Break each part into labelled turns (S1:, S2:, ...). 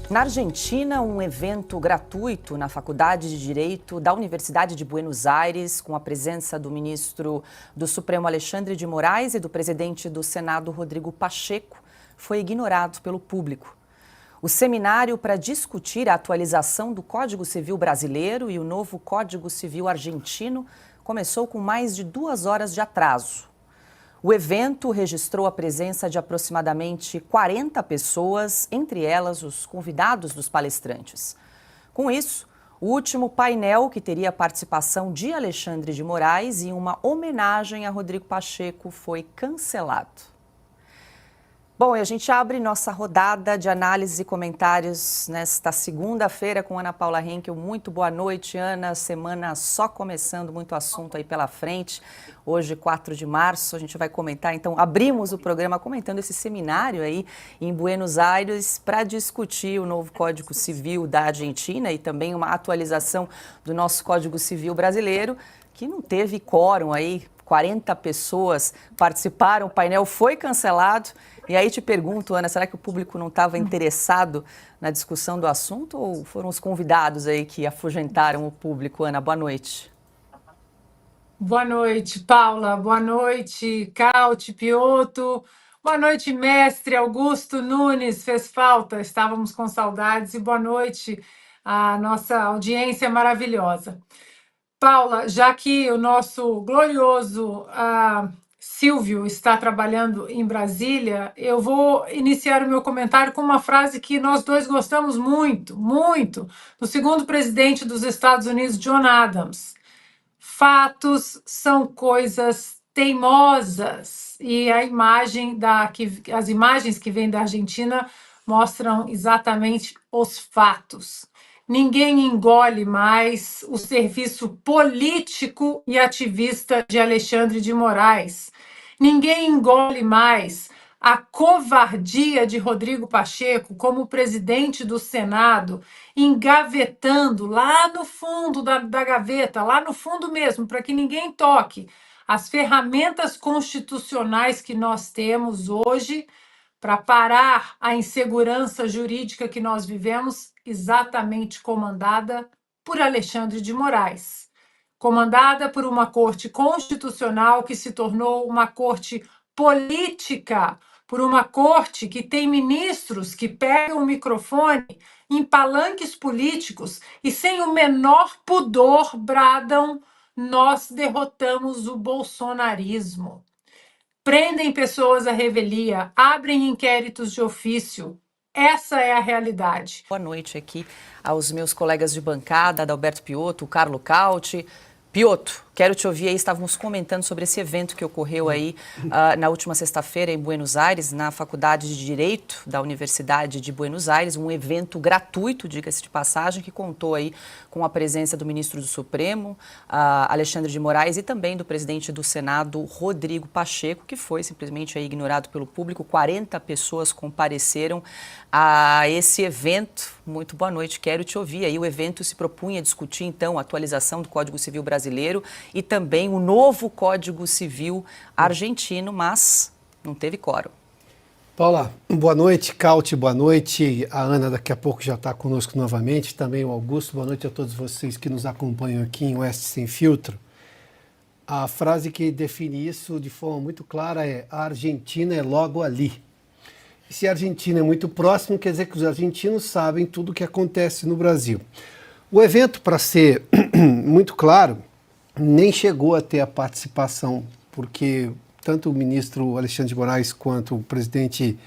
S1: Na Argentina, um evento gratuito na Faculdade de Direito da Universidade de Buenos Aires, com a presença do ministro do Supremo Alexandre de Moraes e do presidente do Senado Rodrigo Pacheco, foi ignorado pelo público. O seminário para discutir a atualização do Código Civil brasileiro e o novo Código Civil argentino começou com mais de 2 horas de atraso. O evento registrou a presença de aproximadamente 40 pessoas, entre elas os convidados dos palestrantes. Com isso, o último painel, que teria a participação de Alexandre de Moraes e uma homenagem a Rodrigo Pacheco, foi cancelado. Bom, e a gente abre nossa rodada de análise e comentários nesta segunda-feira com Ana Paula Henkel. Muito boa noite, Ana. Semana só começando, muito assunto aí pela frente. Hoje, 4 de março, a gente vai comentar, então, abrimos o programa comentando esse seminário aí em Buenos Aires para discutir o novo Código Civil da Argentina e também uma atualização do nosso Código Civil brasileiro, que não teve quórum aí. 40 pessoas participaram, o painel foi cancelado. E aí te pergunto, Ana, será que o público não estava interessado na discussão do assunto ou foram os convidados aí que afugentaram o público? Ana, boa noite.
S2: Boa noite, Paula. Boa noite, Caute, Piotto. Boa noite, mestre Augusto Nunes. Fez falta, estávamos com saudades. E boa noite à nossa audiência maravilhosa. Paula, já que o nosso glorioso Silvio está trabalhando em Brasília, eu vou iniciar o meu comentário com uma frase que nós dois gostamos muito, muito, do segundo presidente dos Estados Unidos, John Adams. Fatos são coisas teimosas e as imagens que vêm da Argentina mostram exatamente os fatos. Ninguém engole mais o serviço político e ativista de Alexandre de Moraes. Ninguém engole mais a covardia de Rodrigo Pacheco como presidente do Senado, engavetando lá no fundo da gaveta, lá no fundo mesmo, para que ninguém toque, as ferramentas constitucionais que nós temos hoje para parar a insegurança jurídica que nós vivemos, exatamente comandada por Alexandre de Moraes. Comandada por uma corte constitucional que se tornou uma corte política, por uma corte que tem ministros que pegam o microfone em palanques políticos e, sem o menor pudor, bradam: nós derrotamos o bolsonarismo. Prendem pessoas à revelia, abrem inquéritos de ofício. Essa é a realidade.
S1: Boa noite aqui aos meus colegas de bancada, Adalberto Piotto, Carlo Caute. Piotto, quero te ouvir aí, estávamos comentando sobre esse evento que ocorreu aí na última sexta-feira em Buenos Aires, na Faculdade de Direito da Universidade de Buenos Aires, um evento gratuito, diga-se de passagem, que contou aí com a presença do ministro do Supremo, Alexandre de Moraes, e também do presidente do Senado, Rodrigo Pacheco, que foi simplesmente aí ignorado pelo público. 40 pessoas compareceram a esse evento. Muito boa noite, quero te ouvir. Aí o evento se propunha discutir, então, a atualização do Código Civil brasileiro e também o novo Código Civil argentino, mas não teve quórum.
S3: Paula, boa noite. Caute, boa noite. A Ana daqui a pouco já está conosco novamente, também o Augusto. Boa noite a todos vocês que nos acompanham aqui em Oeste Sem Filtro. A frase que define isso de forma muito clara é: a Argentina é logo ali. E se a Argentina é muito próximo, quer dizer que os argentinos sabem tudo o que acontece no Brasil. O evento, para ser muito claro, nem chegou a ter a participação, porque tanto o ministro Alexandre de Moraes quanto o presidente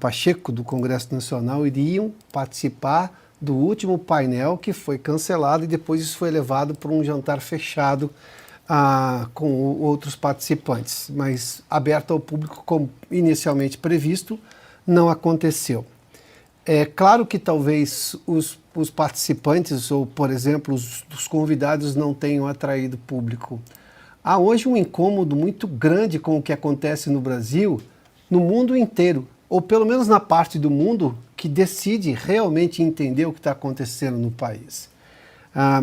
S3: Pacheco do Congresso Nacional iriam participar do último painel, que foi cancelado, e depois isso foi levado para um jantar fechado com outros participantes, mas aberto ao público como inicialmente previsto, não aconteceu. É claro que talvez os participantes, ou por exemplo, os convidados não tenham atraído público. Há hoje um incômodo muito grande com o que acontece no Brasil, no mundo inteiro, ou pelo menos na parte do mundo que decide realmente entender o que está acontecendo no país.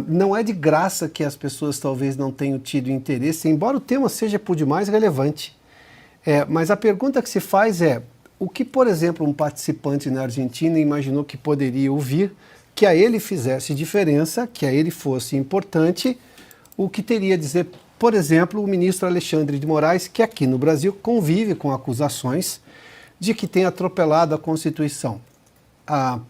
S3: Não é de graça que as pessoas talvez não tenham tido interesse, embora o tema seja por demais relevante. Mas a pergunta que se faz é: o que, por exemplo, um participante na Argentina imaginou que poderia ouvir, que a ele fizesse diferença, que a ele fosse importante, o que teria a dizer, por exemplo, o ministro Alexandre de Moraes, que aqui no Brasil convive com acusações de que tem atropelado a Constituição.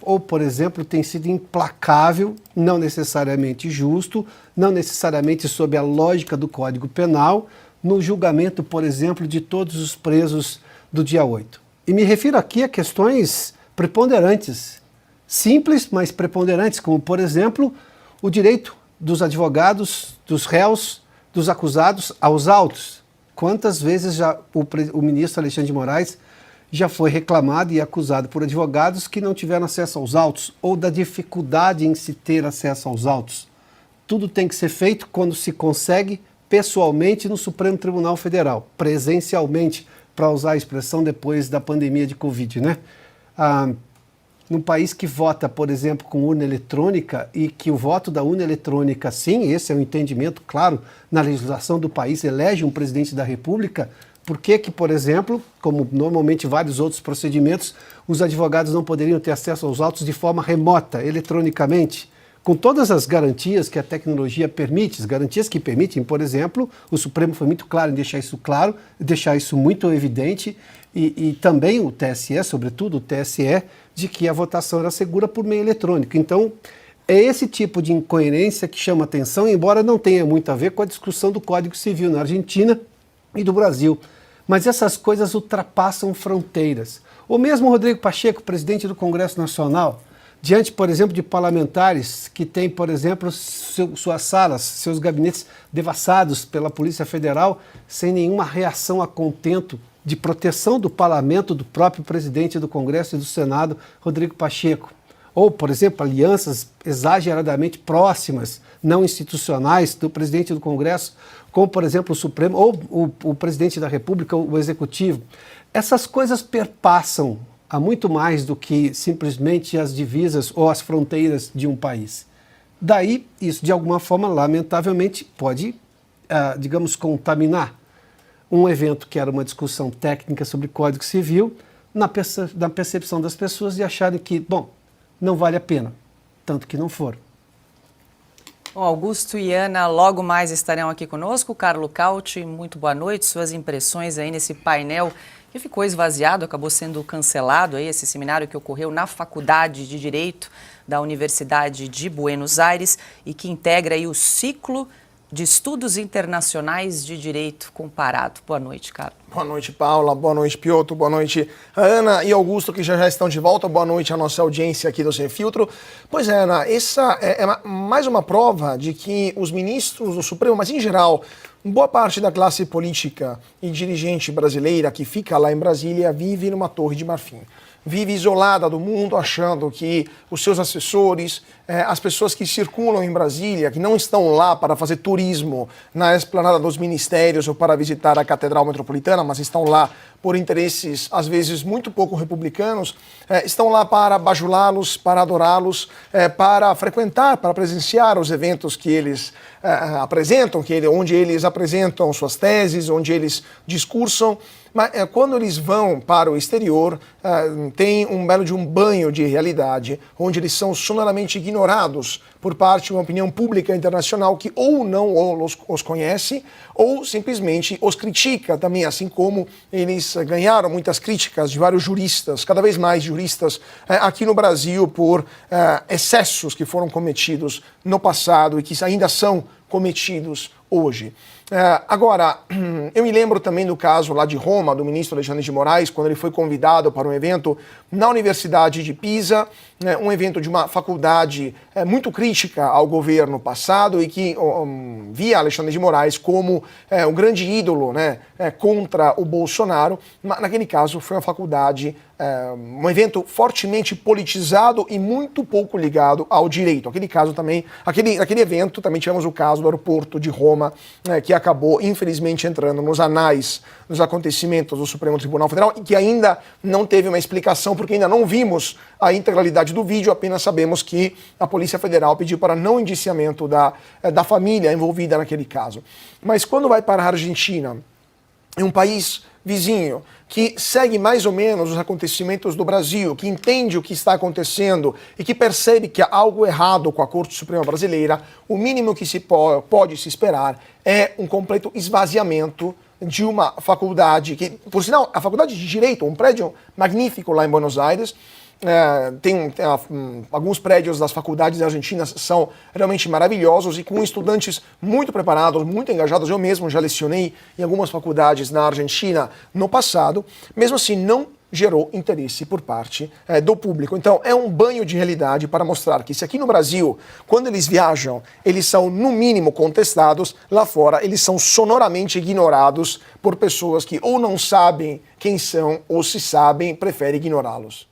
S3: Ou, por exemplo, tem sido implacável, não necessariamente justo, não necessariamente sob a lógica do Código Penal, no julgamento, por exemplo, de todos os presos do dia 8. E me refiro aqui a questões preponderantes, simples, mas preponderantes, como, por exemplo, o direito dos advogados, dos réus, dos acusados aos autos. Quantas vezes já o ministro Alexandre de Moraes já foi reclamado e acusado por advogados que não tiveram acesso aos autos ou da dificuldade em se ter acesso aos autos. Tudo tem que ser feito quando se consegue pessoalmente no Supremo Tribunal Federal, presencialmente, para usar a expressão depois da pandemia de Covid, né? Num país que vota, por exemplo, com urna eletrônica e que o voto da urna eletrônica, sim, esse é um entendimento claro na legislação do país, elege um presidente da República, por que, por exemplo, como normalmente vários outros procedimentos, os advogados não poderiam ter acesso aos autos de forma remota, eletronicamente, com todas as garantias que a tecnologia permite, as garantias que permitem, por exemplo, o Supremo foi muito claro em deixar isso claro, deixar isso muito evidente, e também o TSE, sobretudo o TSE, de que a votação era segura por meio eletrônico. Então, é esse tipo de incoerência que chama atenção, embora não tenha muito a ver com a discussão do Código Civil na Argentina e do Brasil. Mas essas coisas ultrapassam fronteiras. Ou mesmo Rodrigo Pacheco, presidente do Congresso Nacional, diante, por exemplo, de parlamentares que têm, por exemplo, suas salas, seus gabinetes devassados pela Polícia Federal, sem nenhuma reação a contento de proteção do parlamento, do próprio presidente do Congresso e do Senado, Rodrigo Pacheco. Ou, por exemplo, alianças exageradamente próximas, não institucionais, do presidente do Congresso, como, por exemplo, o Supremo, ou o presidente da República, o Executivo. Essas coisas perpassam a muito mais do que simplesmente as divisas ou as fronteiras de um país. Daí, isso, de alguma forma, lamentavelmente, pode, digamos, contaminar um evento que era uma discussão técnica sobre Código Civil, na percepção das pessoas de acharem que, bom, não vale a pena, tanto que não foram.
S1: Bom, Augusto e Ana logo mais estarão aqui conosco. Carlo Cauti, muito boa noite. Suas impressões aí nesse painel que ficou esvaziado, acabou sendo cancelado, aí, esse seminário que ocorreu na Faculdade de Direito da Universidade de Buenos Aires e que integra aí o ciclo de Estudos Internacionais de Direito Comparado. Boa noite, Carlos.
S4: Boa noite, Paula. Boa noite, Piotr. Boa noite, Ana e Augusto, que já estão de volta. Boa noite à nossa audiência aqui do Sem Filtro. Pois é, Ana, essa é mais uma prova de que os ministros do Supremo, mas em geral, boa parte da classe política e dirigente brasileira que fica lá em Brasília vive numa torre de marfim. Vive isolada do mundo, achando que os seus assessores, as pessoas que circulam em Brasília, que não estão lá para fazer turismo na esplanada dos ministérios ou para visitar a Catedral Metropolitana, mas estão lá por interesses, às vezes, muito pouco republicanos, estão lá para bajulá-los, para adorá-los, para frequentar, para presenciar os eventos que eles apresentam, onde eles apresentam suas teses, onde eles discursam. Mas quando eles vão para o exterior, tem um belo de um banho de realidade, onde eles são sonoramente ignorados por parte de uma opinião pública internacional que ou não os conhece, ou simplesmente os critica também, assim como eles ganharam muitas críticas de vários juristas, cada vez mais juristas aqui no Brasil, por excessos que foram cometidos no passado e que ainda são cometidos hoje. Agora, eu me lembro também do caso lá de Roma, do ministro Alexandre de Moraes, quando ele foi convidado para um evento na Universidade de Pisa, um evento de uma faculdade muito crítica ao governo passado e que via Alexandre de Moraes como um grande ídolo, contra o Bolsonaro. Mas, naquele caso, foi uma faculdade, um evento fortemente politizado e muito pouco ligado ao direito. Naquele evento também tivemos o caso do aeroporto de Roma, que acabou, infelizmente, entrando nos anais dos acontecimentos do Supremo Tribunal Federal e que ainda não teve uma explicação, porque ainda não vimos a integralidade do vídeo, apenas sabemos que a Polícia Federal pediu para não indiciamento da família envolvida naquele caso. Mas quando vai para a Argentina, em um país vizinho, que segue mais ou menos os acontecimentos do Brasil, que entende o que está acontecendo e que percebe que há algo errado com a Corte Suprema Brasileira, o mínimo que se pode se esperar é um completo esvaziamento de uma faculdade que, por sinal, a Faculdade de Direito, um prédio magnífico lá em Buenos Aires. Alguns prédios das faculdades argentinas são realmente maravilhosos e com estudantes muito preparados, muito engajados. Eu mesmo já lecionei em algumas faculdades na Argentina no passado. Mesmo assim, não gerou interesse por parte do público. Então, é um banho de realidade para mostrar que se aqui no Brasil, quando eles viajam, eles são no mínimo contestados, lá fora eles são sonoramente ignorados por pessoas que ou não sabem quem são ou se sabem, preferem ignorá-los.